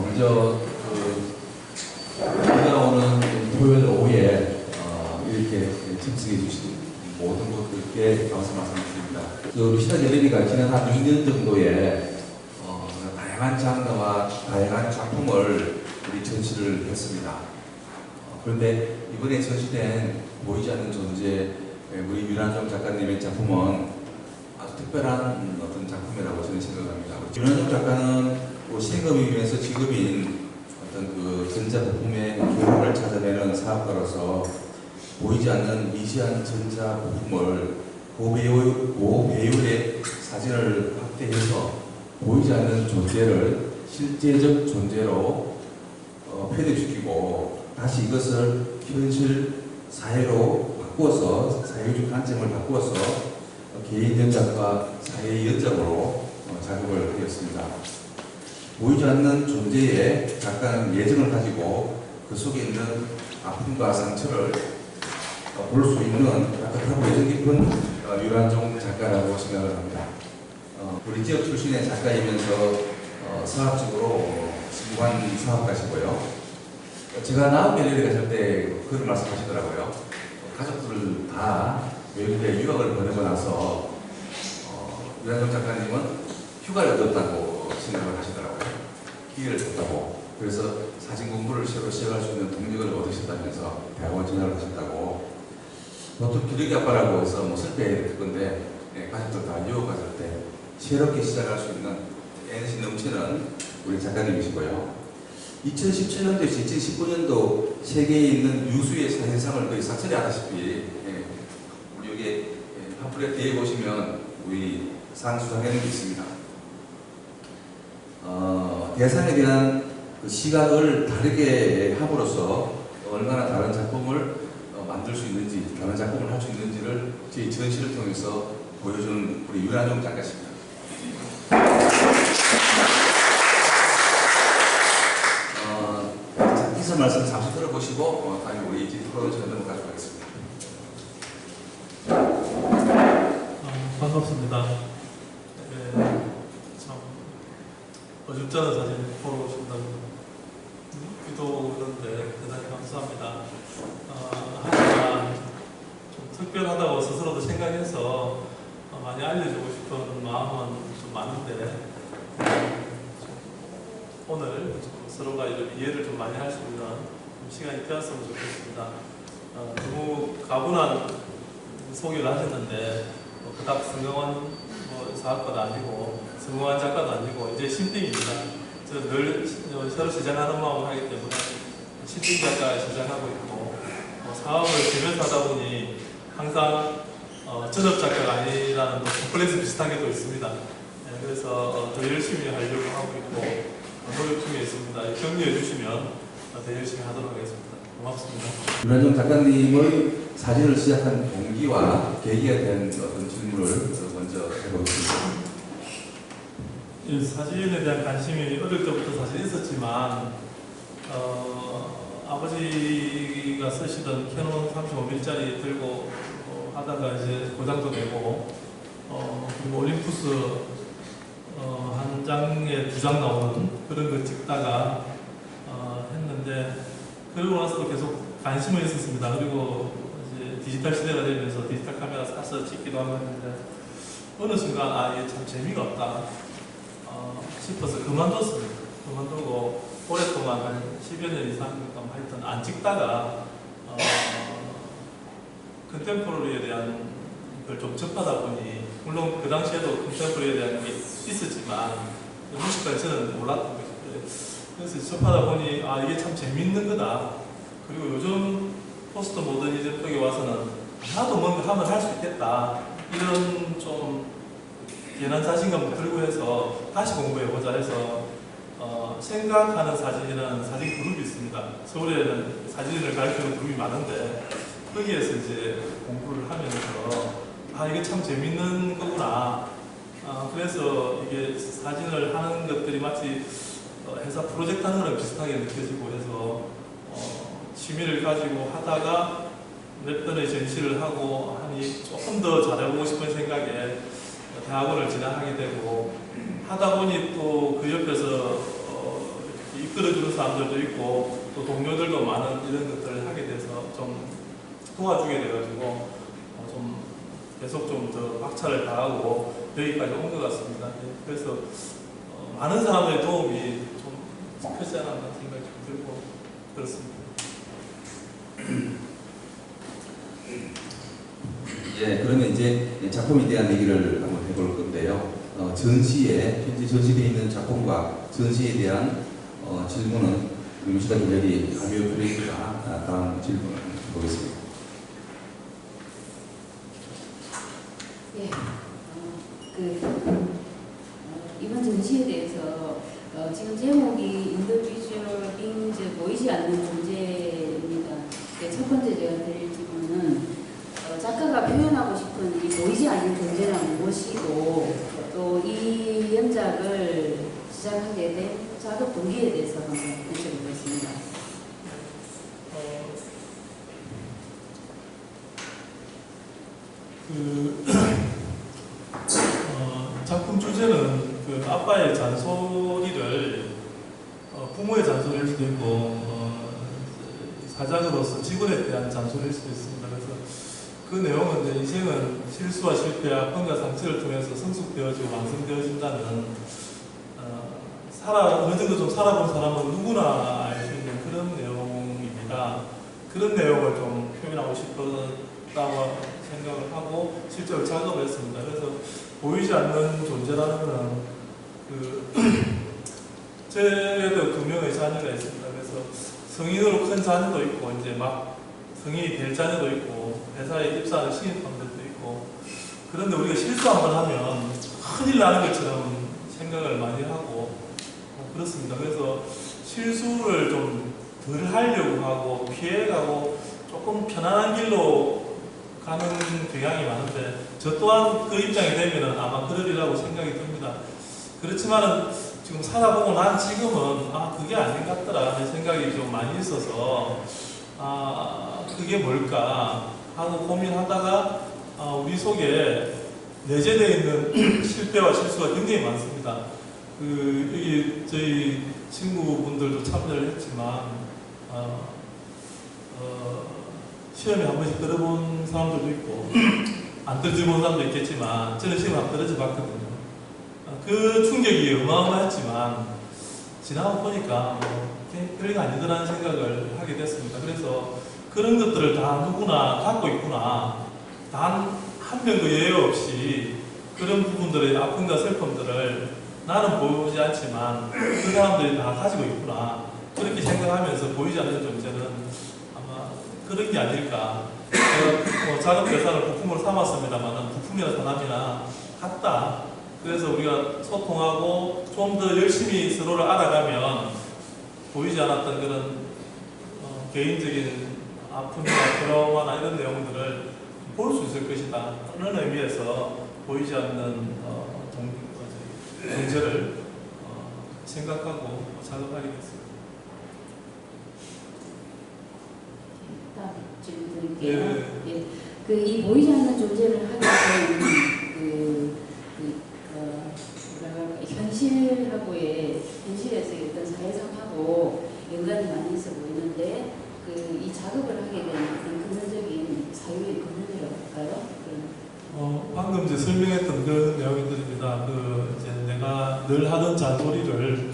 먼저 비가 오는 토요일 오후에 이렇게 참석해 주신 모든 분들께 감사 말씀드립니다. 우리 시사 갤러리가 지난 한 6년 정도에 다양한 장르와 다양한 작품을 우리 전시를 했습니다. 그런데 이번에 전시된 보이지 않는 존재 우리 유란종 작가님의 작품은 아주 특별한 어떤 작품이라고 저는 생각합니다. 유란종 작가는 생업이면서 직업인 어떤 그 전자부품의 결합을 찾아내는 사업가로서 보이지 않는 미시한 전자부품을 고배율의 사진을 확대해서 보이지 않는 존재를 실제적 존재로 표현시키고 다시 이것을 현실 사회로 바꾸어서 사회적 관점을 바꾸어서 개인 연작과 사회 연작으로 작업을 하였습니다. 보이지 않는 존재에 작가는 예정을 가지고 그 속에 있는 아픔과 상처를 볼 수 있는 따뜻하고 예정 깊은 유란종 작가라고 생각을 합니다. 우리 지역 출신의 작가이면서 사업적으로 성공한 사업가시고요. 제가 나우 갤러리 갔을 때 그런 말씀하시더라고요. 가족들을 다 외국에 유학을 보내고 나서 유란종 작가님은 휴가를 얻었다고 생각을 하시더라고요. 기회를 줬다고. 그래서 사진 공부를 새로 시작할 수 있는 동력을 얻으셨다면서 대학원 진학을 하셨다고. 보통 기러기 아빠라고 해서 슬퍼할 건데 가족들 다 유학 갔을 때 새롭게 시작할 수 있는 에너지 넘치는 우리 작가님이시고요. 2017년도에서 2019년도 세계에 있는 유수의 사진상을 거의 삭제를 하다시피 우리 여기 팜플렛 뒤에 보시면 우리 상 수상하는 게 있습니다. 대상에 대한 그 시각을 다르게 함으로써 얼마나 다른 작품을 만들 수 있는지, 다른 작품을 할 수 있는지를 저희 전시를 통해서 보여주는 우리 유란종 작가십니다. 기사 말씀 잠시 들어보시고 다음에 우리 이제 프로그램 넘어가도록 하겠습니다. 반갑습니다. 참 어줍잖은 사진 보러 오신다고 비도 오는데 대단히 감사합니다. 하지만 좀 특별하다고 스스로도 생각해서 많이 알려주고 싶은 마음은 좀 많은데 오늘 서로가 이해를 좀 많이 할 수 있는 시간이 되었으면 좋겠습니다. 너무 가분한 소개를 하셨는데 그닥 성공한 사업가도 아니고 성공한 작가도 아니고 이제 신빙입니다. 저는 늘 새로 시작하는 마음을 하기 때문에 신빙 작가에 시작하고 있고 사업을 되면서 하다 보니 항상 전업 작가가 아니라는 컴플렉스 비슷한 게 또 있습니다. 그래서 더 열심히 하려고 하고 있고 노력 중에 있습니다. 격려해 주시면 더 열심히 하도록 하겠습니다. 고맙습니다. 유란종 작가님의 사진을 시작한 동기와 계기에 대한 어떤 질문을 먼저 해보겠습니다. 사진에 대한 관심이 어릴 때부터 사실 있었지만 아버지가 쓰시던 캐논 35mm 들고 하다가 이제 고장도 되고 그리고 올림푸스 한 장에 2장 나오는 그런 거 찍다가 했는데 그러고 나서도 계속 관심은 있었습니다. 그리고 이제 디지털 시대가 되면서 디지털 카메라 사서 찍기도 하고 했는데 어느 순간 이게 참 재미가 없다 싶어서 그만뒀습니다. 그만두고 오랫동안 한 10여 년 이상 하여튼 안 찍다가 컨템포러리에 대한 걸 좀 접하다 보니 물론 그 당시에도 컨템포러리에 대한 게 있었지만 무식까지 저는 몰랐던 거죠. 그래서 접하다 보니 이게 참 재밌는 거다. 그리고 요즘 포스트 모더니즘 쪽에 와서는 나도 뭔가 하면 할 수 있겠다. 이런 좀 괜한 자신감도 들고 해서 다시 공부해보자 해서 생각하는 사진이라는 사진 그룹이 있습니다. 서울에는 사진을 가르치는 그룹이 많은데 거기에서 이제 공부를 하면서 이게 참 재밌는 거구나. 그래서 이게 사진을 하는 것들이 마치 회사 프로젝트 하는 거랑 비슷하게 느껴지고 해서 취미를 가지고 하다가 몇 번의 전시를 하고 하니 조금 더 잘해보고 싶은 생각에 대학원을 진학하게 되고 하다 보니 또 그 옆에서 이끌어주는 사람들도 있고 또 동료들도 많은 이런 것들을 하게 돼서 좀 도와주게 돼가지고 좀 계속 좀 더 박차를 가하고 여기까지 온 것 같습니다. 그래서 많은 사람들의 도움이 좀 크지 않았나 생각이 좀 들고 그렇습니다. 예, 그러면 이제 작품에 대한 얘기를 한번 해볼 건데요. 전시에 현재 전시되어 있는 작품과 전시에 대한 질문은 유시다 교장이 하비오 프레이트가 다음 질문을 보겠습니다. 예, 이번 전시에 대해서 지금 제목이 인디비주얼 빙즈 보이지 않는 존재입니다. 첫 번째 제가 드릴 질문은 작가가 표현하고 싶은 이 보이지 않는 존재란 무엇이고 또 이 연작을 시작하게 된 작업 동기에 대해서 한번 여쭤보겠습니다. 작품 주제는 그 아빠의 잔소리를 부모의 잔소리일 수도 있고 사장으로서 직원에 대한 잔소리일 수도 있습니다. 그래서 그 내용은 이제 인생은 실수와 실패, 아픔과 상처를 통해서 성숙되어지고 완성되어진다는 어느 정도 좀 살아본 사람은 누구나 알 수 있는 그런 내용입니다. 그런 내용을 좀 표현하고 싶었다고 생각을 하고 실제로 작업을 했습니다. 그래서 보이지 않는 존재라는 것은 저에도 금융의 자녀가 있습니다. 그래서 성인으로 큰 자녀도 있고 이제 막 성인이 될 자녀도 있고 회사에 입사하는 신입분들도 있고 그런데 우리가 실수 한번 하면 큰일 나는 것처럼 생각을 많이 하고 그렇습니다. 그래서 실수를 좀 덜 하려고 하고 피해가고 조금 편안한 길로 가는 경향이 많은데 저 또한 그 입장이 되면 아마 그러리라고 생각이 듭니다. 그렇지만은 지금 살아보고 난 지금은 그게 아닌 것 같더라 하는 생각이 좀 많이 있어서 그게 뭘까 하고 고민하다가 우리 속에 내재되어 있는 실패와 실수가 굉장히 많습니다. 여기 저희 친구분들도 참여를 했지만 시험에 한 번씩 떨어본 사람들도 있고 안 떨어져본 사람도 있겠지만 저는 시험을 한번 떨어져 봤거든요. 그 충격이 어마어마했지만 지나고 보니까 별거 아니더라는 생각을 하게 됐습니다. 그래서 그런 것들을 다 누구나 갖고 있구나. 단 한 명도 예외 없이 그런 부분들의 아픔과 슬픔들을 나는 보이지 않지만 그 사람들이 다 가지고 있구나. 그렇게 생각하면서 보이지 않는 존재는 아마 그런 게 아닐까. 제가 작업 대상을 부품으로 삼았습니다만 부품이나 사람이나 같다. 그래서 우리가 소통하고 좀 더 열심히 서로를 알아가면 보이지 않았던 그런 개인적인 아픔이나 트라우마나 이런 내용들을 볼 수 있을 것이다. 그런 의미에서 보이지 않는 존재를 생각하고 작업하게 됐습니다. 다음 질문 드릴게요. 예. 이 보이지 않는 존재를 하게 된 현실하고의 현실에서의 어떤 사회상하고 연관이 많이 있어 보이는데 이 작업을 하게 된 근본적인 사유의 근원이라고 할까요? 방금 이제 설명했던 그런 내용들입니다. 이제 내가 늘 하던 잔소리를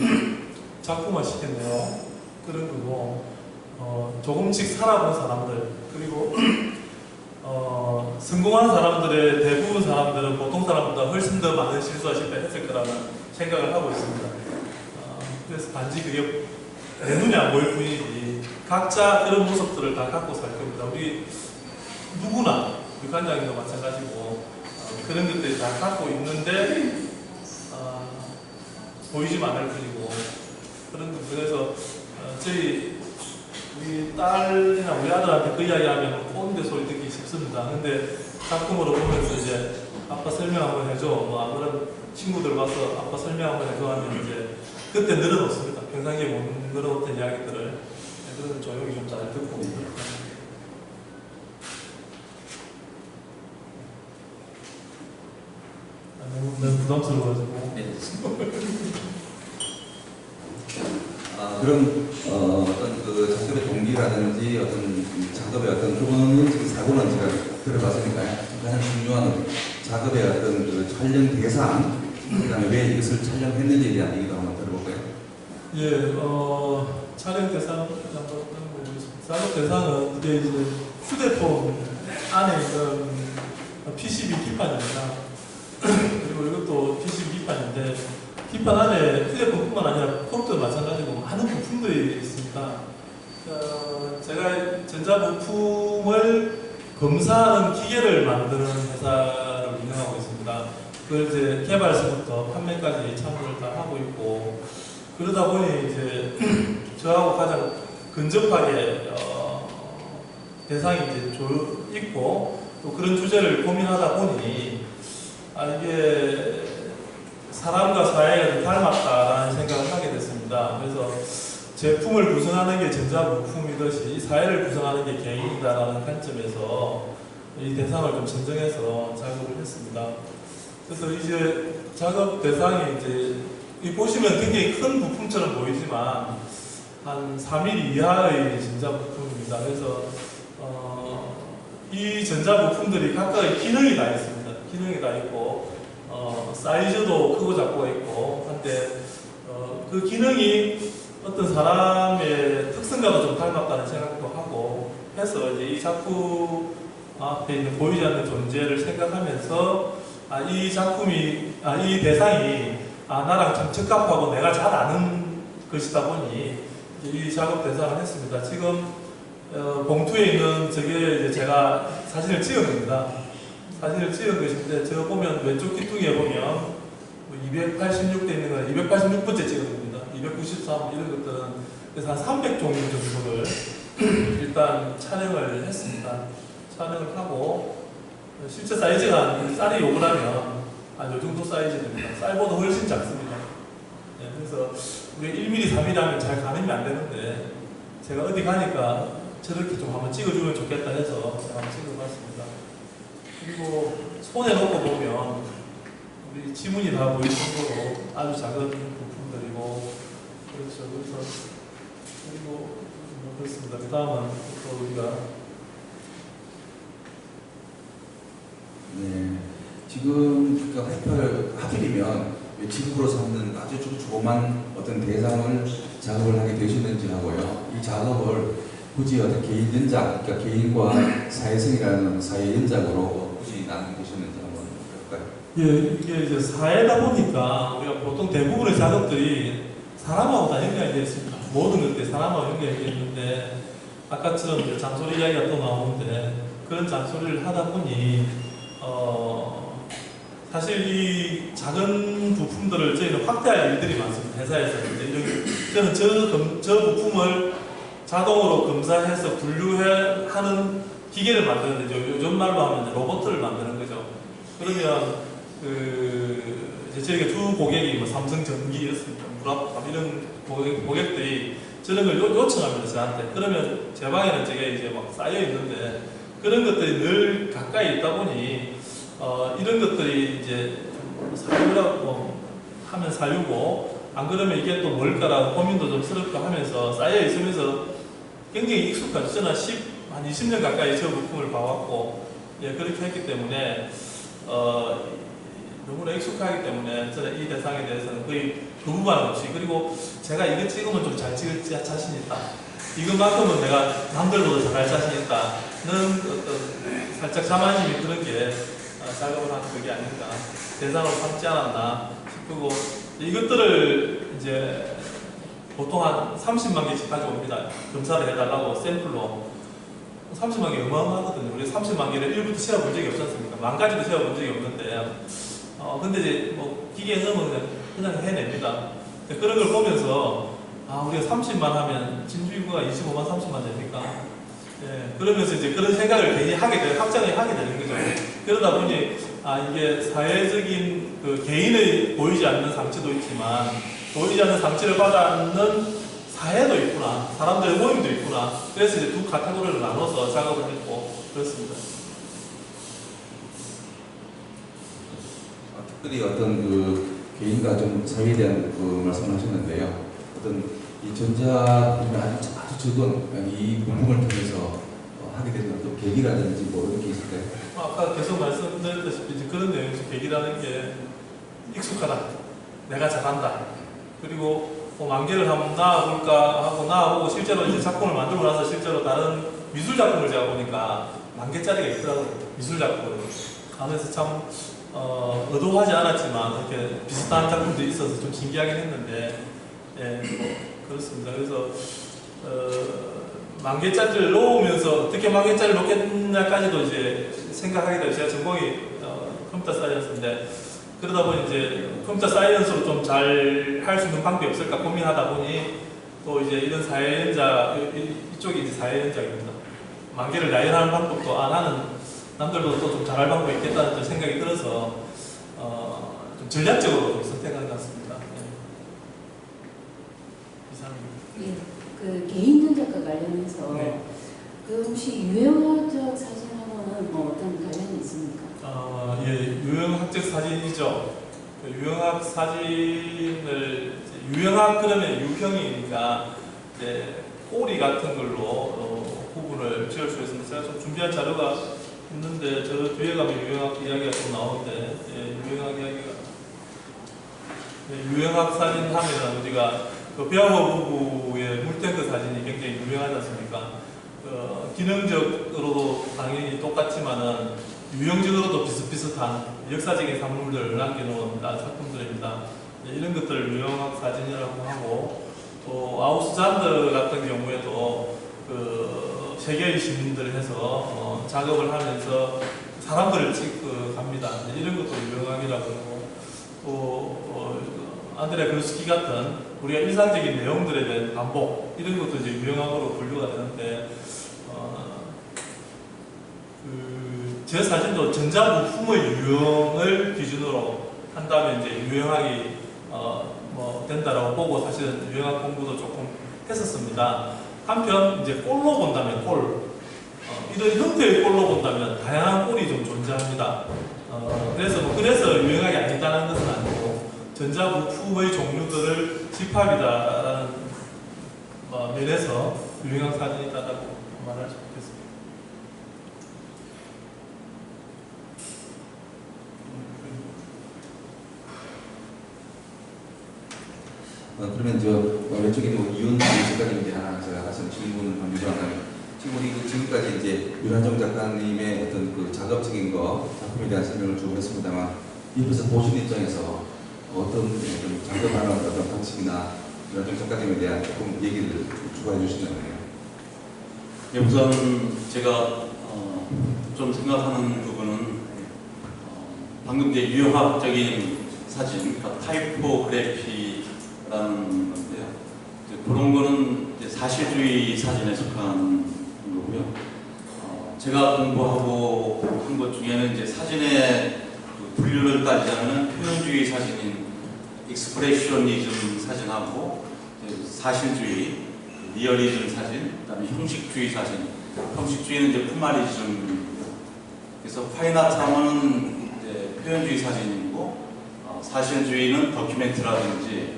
작품화 시켰네요. 그런 거고 조금씩 살아본 사람들 그리고 성공한 사람들의 대부분 사람들은 보통 사람보다 훨씬 더 많은 실수와 실패를 했을 거라는 생각을 하고 있습니다. 그래서 단지 그게 내 눈에 안 보일 뿐이지 각자 그런 모습들을 다 갖고 살 겁니다. 우리 누구나 우리 관장님도 마찬가지고 그런 것들이 다 갖고 있는데 보이지만 않을 뿐이고 그런 것 그래서 저희 우리 딸이나 우리 아들한테 그 이야기하면 꼰대 소리 듣기 쉽습니다. 근데 작품으로 보면서 이제 아빠 설명 한번 해줘. 아무런 친구들 와서 아빠 설명 한번 해줘 하면 이제 그때 늘어놓습니다. 평상시에 못 늘어놓던 이야기들을 애들은 조용히 좀 잘 듣고 너무 부담스러워가지고 네. 그럼 어떤 그 작업의 동기라든지 어떤 작업의 어떤 근원적인 사고는 제가 들어봤으니까요. 가장 중요한 작업의 어떤 그 촬영 대상, 그다음에 왜 이것을 촬영했는지에 대한 얘기도 한번 들어볼까요? 예, 촬영 대상, 작업 대상은 이게 이제 휴대폰 안에 있는 PCB 기판입니다. 그리고 이것도 PCB 기판인데, 기판 안에 휴대폰뿐만 아니라 컴퓨터도 마찬가지고 많은 부품들이 있습니다. 제가 전자부품을 검사하는 기계를 만드는 회사를 운영하고 있습니다. 그걸 이제 개발서부터 판매까지 참여를 다 하고 있고, 그러다 보니 이제 저하고 가장 근접하게 대상이 이제 있고, 또 그런 주제를 고민하다 보니 이게 사람과 사회가 좀 닮았다라는 생각을 하게 됐습니다. 그래서 제품을 구성하는 게 전자부품이듯이 사회를 구성하는 게 개인이다라는 관점에서 이 대상을 좀 선정해서 작업을 했습니다. 그래서 이제 작업 대상이 이제 보시면 굉장히 큰 부품처럼 보이지만 한 3mm 이하의 전자부품입니다. 그래서 이 전자부품들이 각각의 기능이 다 있습니다. 기능이 다 있고 사이즈도 크고 작고가 있고 한데 그 기능이 어떤 사람의 특성과도 좀 닮았다는 생각도 하고 해서 이제 이 작품 앞에 있는 보이지 않는 존재를 생각하면서 이 작품이 이 대상이 나랑 참 적합하고 내가 잘 아는 것이다 보니 이 작업 대상을 했습니다. 지금 봉투에 있는 저게 이제 제가 사진을 찍은 겁니다. 사진을 찍은 것인데 저 보면 왼쪽 귀퉁이에 보면 286대 있는 건 286번째 찍은 겁니다. 293 이런 것들은 그래서 한 300종 정도를 일단 촬영을 했습니다. 촬영을 하고 실제 사이즈가 쌀이 요걸 하면 요 정도 사이즈 됩니다. 쌀보다 훨씬 작습니다. 네, 그래서 우리 1mm, 3mm 하면 잘 가늠이 안 되는데 제가 어디 가니까 저렇게 좀 한번 찍어주면 좋겠다 해서 제가 한번 찍어봤습니다. 그리고 손에 놓고 보면 우리 지문이 다 보일 정도로 아주 작은 부품들이고 그렇죠. 그래서 그리고 그렇습니다. 그 다음은 또 우리가 네, 지금 그 하필이면 지금으로 삼는 아주 조그만 어떤 대상을 작업을 하게 되셨는지 하고요. 이 작업을 굳이 어떤 개인 연작, 그러니까 개인과 사회성이라는 사회 연작으로 굳이 나누게 되셨는지 한번 볼까요? 예, 이게 이제 사회다 보니까 우리가 보통 대부분의 작업들이 사람하고 다 연결이 되어 있습니다. 모든 것들이 사람하고 연결이 되어 있는데 아까처럼 이제 잔소리 이야기가 또 나오는데 그런 잔소리를 하다 보니 사실 이 작은 부품들을 저희는 확대할 일들이 많습니다. 회사에서 저는 저 부품을 자동으로 검사해서 분류하는 기계를 만드는데 요즘 말로 하면 로봇을 만드는 거죠. 그러면 저희가 주 고객이 뭐 삼성전기 이렇습니다. 물압 이런 고객들이 저런 걸 요청합니다. 저한테. 그러면 제 방에는 저게 이제 막 쌓여 있는데 그런 것들이 늘 가까이 있다 보니 이런 것들이 이제 사유라고 하면 사유고 안 그러면 이게 또 뭘까라는 고민도 좀 스럽고 하면서 쌓여 있으면서 굉장히 익숙하죠. 저는 한 20년 가까이 저 부품을 봐왔고 예, 그렇게 했기 때문에 너무나 익숙하기 때문에 저는 이 대상에 대해서는 거의 거부감 없이 그리고 제가 이거 찍으면 좀 잘 찍을 자신 있다. 이것만큼은 내가 남들보다 잘할 자신 있다는 어떤 살짝 자만심이 그런 게 작업을 하는 그게 아닌가 대상으로 삼지 않았나 싶고 이것들을 이제 보통 한 30만 개씩 가져옵니다. 검사를 해달라고 샘플로 30만 개 어마어마하거든요. 우리 30만 개를 1부터 세어본 적이 없지 않습니까? 만 가지도 세어본 적이 없는데 근데 이제 뭐 기계에 넣으면 그냥 해냅니다. 그런 걸 보면서 우리가 30만 하면 진주인구가 25만 30만 됩니까? 예, 그러면서 이제 그런 생각을 괜히 확장을 하게 되는 거죠. 그러다 보니 이게 사회적인 그 개인의 보이지 않는 상처도 있지만 보이지 않는 상처를 받아안는 사회도 있구나, 사람들의 모임도 있구나. 그래서 이제 두 카테고리를 나눠서 작업을 했고 그렇습니다. 특별히 어떤 그 개인과 좀 사회에 대한 그 말씀을 하셨는데요. 어떤 이 전자품을 아주 적은 이 부분을 통해서 하게 되는 또 계기라든지 뭐 이런 게 있을까요? 아까 계속 말씀드렸다시피 이제 그런 내용에서 계기라는 게 익숙하다. 내가 잘한다. 그리고 만 개를 한번 나와볼까 하고 나와보고 실제로 이제 작품을 만들고 나서 실제로 다른 미술 작품을 제가 보니까 10,000개짜리가 있더라고요. 미술 작품을. 하면서 참 의도하지 않았지만 이렇게 비슷한 작품들이 있어서 좀 신기하긴 했는데 예, 그렇습니다. 그래서 10,000개짜리를 놓으면서 어떻게 10,000개짜리를 놓겠냐까지도 이제 생각하게 되고 제가 전공이 컴퓨터 사이언스인데 그러다 보니 이제 컴퓨터 사이언스로 좀 잘 할 수 있는 방법이 없을까 고민하다 보니 또 이제 이런 사회연자 이쪽이 이제 사회연자입니다. 10,000개를 나열하는 방법도 나는 남들도 또 좀 잘할 방법이 있겠다는 생각이 들어서 좀 전략적으로 선택한 것 같습니다. 이상입니다. 예, 그 개인 전작과 관련해서 네. 그 혹시 유형학적 사진하고는 뭐 어떤 관련이 있습니까? 예, 유형학적 사진이죠. 그 유형학 사진을 유형학 그러면 유형이니까 이제 꼬리 같은 걸로 부분을 지을 수 있습니다. 제가 좀 준비한 자료가 있는데 저 뒤에 가면 유형학 이야기가 좀 나오는데 예, 유형학 이야기가 예, 유형학 사진 하면 우리가 그 배아호 부부의 물탱크 사진이 굉장히 유명하지 않습니까? 기능적으로도 당연히 똑같지만은 유형적으로도 비슷비슷한 역사적인 산물들을 남겨놓은 작품들입니다. 이런 것들을 유형학 사진이라고 하고 또 아우스잔드 같은 경우에도 그 세계의 시민들을 해서 작업을 하면서 사람들을 찍고 갑니다. 이런 것도 유형학이라고 하고 또 안드레 글스키 같은 우리가 일상적인 내용들에 대한 반복 이런 것도 이제 유형학으로 분류가 되는데 제 사진도 전자부품의 유형을 기준으로 한다면 이제 유형학이 뭐 된다라고 보고 사실은 유형학 공부도 조금 했었습니다. 한편 이제 꼴로 본다면 이런 형태의 꼴로 본다면 다양한 꼴이 좀 존재합니다. 그래서 유형학이 아니다라는 것은 아니고 전자부품의 종류들을 집합이다라는 면에서 유형학 사진이 있다고 말할 수 있겠습니다. 그러면 왼쪽에 있는 이윤 작가님께 하나 제가 다시 질문을 한번 요청한다면 지금 우리 지금까지 이제 윤한정 작가님의 어떤 그 작업적인 작품에 대한 설명을 주고 했습니다만 옆에서 보시는 입장에서 어떤 작업하는 어떤 방식이나 윤한정 작가님에 대한 조금 얘기를 추가해 주신다면요. 예, 우선 제가 좀 생각하는 부분은 방금 이제 유형학적인 사진, 그러니까 타이포그래피라는 건데요. 그런 거는 이제 사실주의 사진에 속한 거고요. 제가 공부하고 한 것 중에는 이제 사진의 그 분류를 따지자면 표현주의 사진인 익스프레셔니즘 사진하고 사실주의, 리얼리즘 사진, 그다음에 형식주의 사진. 형식주의는 이제 포멀리즘이고요. 그래서 파인아트 하면은 이제 표현주의 사진이고 사실주의는 다큐멘트라든지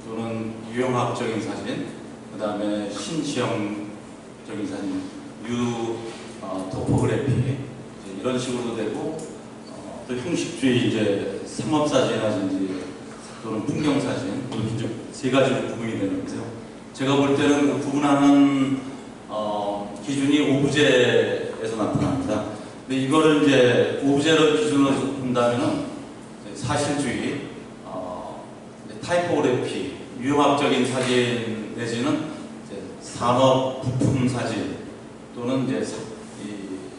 또는 유형학적인 사진, 그다음에 신지형적인 사진, 토포그래피 이런 식으로 되고 또 형식주의 이제 상업사진이라든지 또는 풍경사진 이렇게 좀 세 가지로 구분이 되는데요. 제가 볼 때는 그 구분하는 기준이 오브제에서 나타납니다. 근데 이거를 이제 오브제를 기준으로 본다면은 사실주의, 타이포그래피, 유형학적인 사진 내지는 산업 부품 사진 또는 이제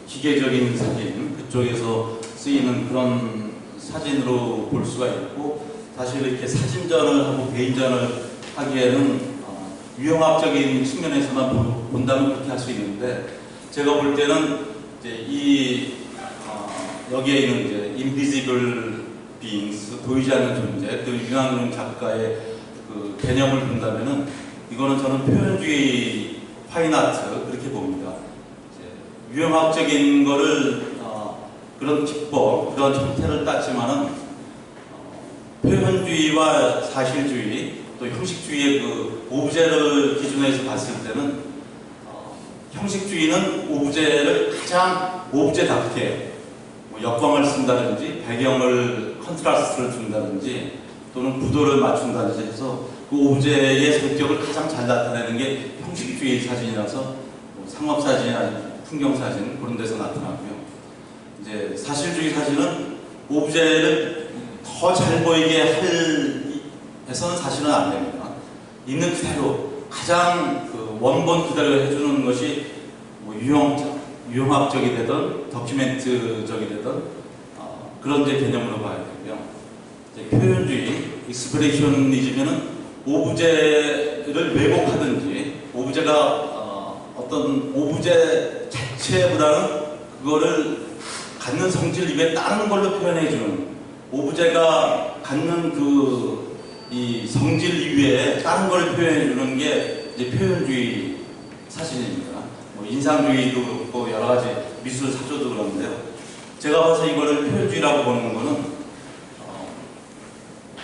기계적인 사진 그쪽에서 쓰이는 그런 사진으로 볼 수가 있고 사실 이렇게 사진전을 하고 개인전을 하기에는 유형학적인 측면에서만 본다면 그렇게 할 수 있는데 제가 볼 때는 이제 여기에 있는 이제 invisible beings 보이지 않는 존재 그 윤한정 작가의 그 개념을 본다면은 이거는 저는 표현주의 파인아트 그렇게 봅니다. 유형학적인 거를 그런 기법 그런 형태를 따지만은 표현주의와 사실주의 또 형식주의의 그 오브제를 기준에서 봤을 때는 형식주의는 오브제를 가장 오브제답게 뭐 역광을 쓴다든지 배경을 컨트라스트를 준다든지 또는 구도를 맞춘다든지 해서 그 오브제의 성격을 가장 잘 나타내는 게 형식주의 사진이라서 뭐 상업사진이나 풍경사진 그런 데서 나타나고요. 이제 사실주의 사진은 오브제를 더 잘 보이게 해서는 사실은 안 됩니다. 있는 그대로 가장 그 원본 그대로 해주는 것이 뭐 유형학적이 되든 다큐멘트적이 되든 그런 이제 개념으로 봐야 되고요. 이제 표현주의, 익스프레셔니즘에는 오브제를 왜곡하든지 오브제가 어떤 오브제 자체보다는 그거를 갖는 성질 입에 다른 걸로 표현해주는 오브제가 갖는 이 성질 이외에 다른 걸 표현해주는 게 이제 표현주의 사진입니다. 뭐 인상주의도 그렇고 여러 가지 미술 사조도 그런데요. 제가 봐서 이거를 표현주의라고 보는 거는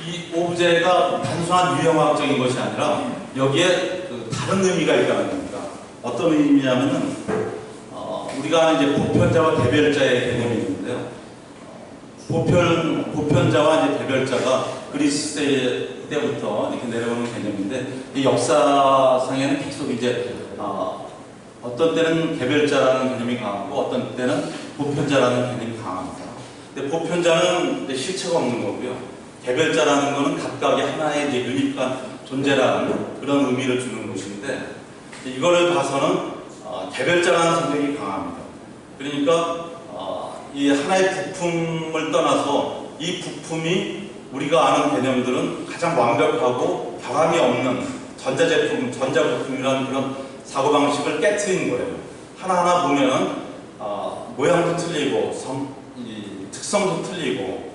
이 오브제가 단순한 유형학적인 것이 아니라 여기에 그 다른 의미가 있다는 겁니다. 어떤 의미냐면은 우리가 아는 이제 보편자와 대별자의 개념이 있는데요. 보편자와 이제 대별자가 그리스 때부터 이렇게 내려오는 개념인데 이 역사상에는 계속 이제 어떤 때는 개별자라는 개념이 강하고 어떤 때는 보편자라는 개념이 강합니다. 근데 보편자는 이제 실체가 없는 거고요. 개별자라는 것은 각각의 하나의 이제 유니크한 존재라는 그런 의미를 주는 것인데 이거를 봐서는 개별자라는 성격이 강합니다. 그러니까 이 하나의 부품을 떠나서 이 부품이 우리가 아는 개념들은 가장 완벽하고 변함이 없는 전자제품, 전자부품이라는 그런 사고방식을 깨트리는 거예요. 하나하나 보면은 모양도 틀리고 특성도 틀리고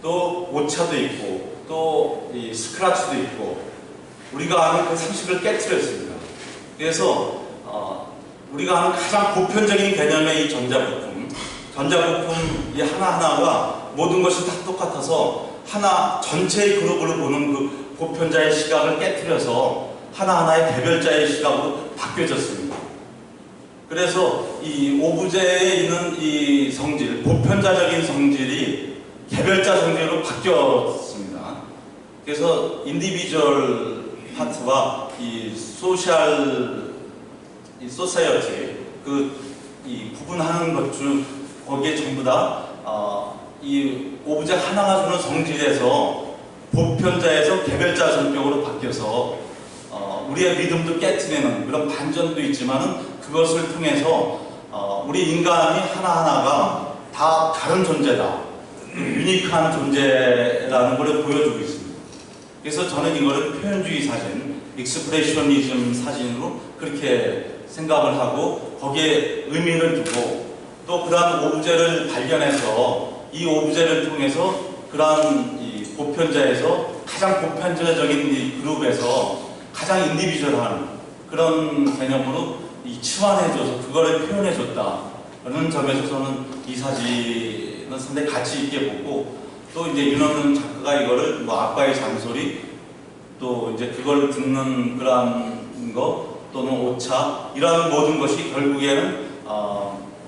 또 오차도 있고 또 이 스크라치도 있고 우리가 아는 그 상식을 깨트렸습니다. 그래서 우리가 아는 가장 보편적인 개념의 이 전자부품 이 하나하나가 모든 것이 다 똑같아서 하나 전체의 그룹으로 보는 그 보편자의 시각을 깨트려서 하나하나의 개별자의 시각으로 바뀌어졌습니다. 그래서 이 오브제에 있는 이 성질, 보편자적인 성질이 개별자 성질로 바뀌었습니다. 그래서 인디비주얼 파트와 이 소사이어티 이 구분하는 것 중 거기에 전부 다 이 오브제 하나가 주는 성질에서 보편자에서 개별자 성격으로 바뀌어서 우리의 믿음도 깨트리는 그런 반전도 있지만은 그것을 통해서 우리 인간이 하나하나가 다 다른 존재다. 유니크한 존재라는 걸 보여주고 있습니다. 그래서 저는 이거를 표현주의 사진, 익스프레셔니즘 사진으로 그렇게 생각을 하고 거기에 의미를 두고 또 그러한 오브제를 발견해서 이 오브제를 통해서 그러한 이 보편자에서 가장 보편자적인 이 그룹에서 가장 인디비주얼한 그런 개념으로 치환해줘서 그거를 표현해줬다는 점에서 저는 이 사진은 상당히 가치 있게 보고 또 이제 윤원근 작가가 이거를 뭐 아빠의 잔소리 또 이제 그걸 듣는 그러한 거 또는 오차 이러한 모든 것이 결국에는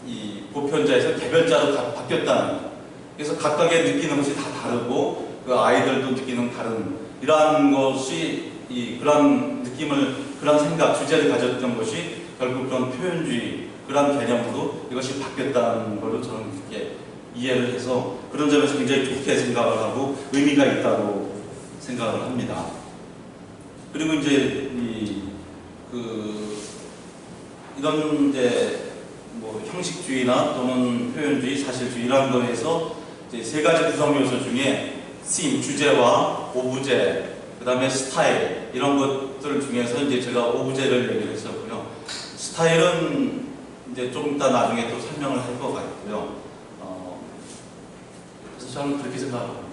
이 보편자에서 개별자로 바뀌었다는 그래서 각각의 느끼는 것이 다 다르고 그 아이들도 느끼는 다른 이러한 것이 그런 느낌을 그런 생각 주제를 가졌던 것이 결국 그런 표현주의 그런 개념으로 이것이 바뀌었다는 걸로 저는 그렇게 이해를 해서 그런 점에서 굉장히 좋게 생각을 하고 의미가 있다고 생각을 합니다. 그리고 이제 이런 이제 뭐 형식주의나 또는 표현주의, 사실주의 이런 거에서 이제 세 가지 구성 요소 중에 씬, 주제와 오브제, 그 다음에 스타일 이런 것들 중에서 이제 제가 오브제를 얘기를 했었고요. 스타일은 이제 좀 이따 나중에 또 설명을 할 것 같고요. 그래서 저는 그렇게 생각합니다.